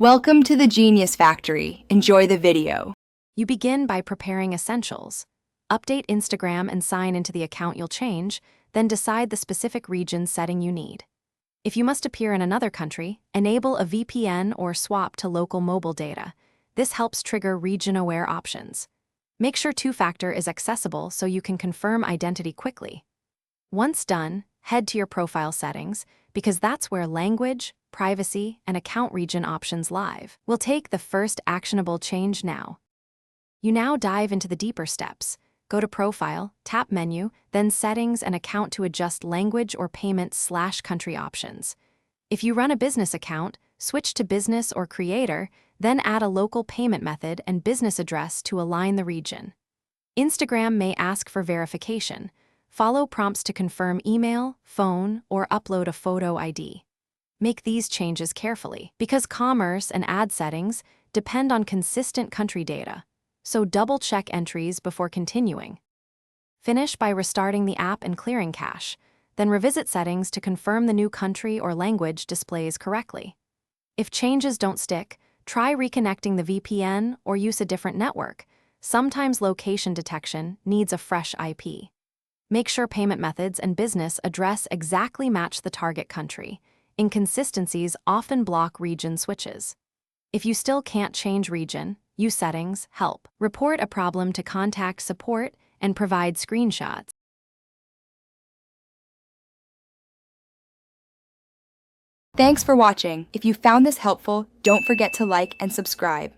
Welcome to the Genius Factory. Enjoy the video. You begin by preparing essentials. Update Instagram and sign into the account you'll change, then decide the specific region setting you need. If you must appear in another country, enable a VPN or swap to local mobile data. This helps trigger region-aware options. Make sure two-factor is accessible so you can confirm identity quickly. Once done, head to your profile settings, because that's where language, privacy, and account region options live. We'll take the first actionable change now. You now dive into the deeper steps. Go to Profile, tap Menu, then Settings and Account to adjust language or payment/country options. If you run a business account, switch to Business or Creator, then add a local payment method and business address to align the region. Instagram may ask for verification. Follow prompts to confirm email, phone, or upload a photo ID. Make these changes carefully, because commerce and ad settings depend on consistent country data, so double-check entries before continuing. Finish by restarting the app and clearing cache, then revisit settings to confirm the new country or language displays correctly. If changes don't stick, try reconnecting the VPN or use a different network. Sometimes location detection needs a fresh IP. Make sure payment methods and business address exactly match the target country. Inconsistencies often block region switches. If you still can't change region, use Settings, Help. Report a problem to contact support and provide screenshots. Thanks for watching. If you found this helpful, don't forget to like and subscribe.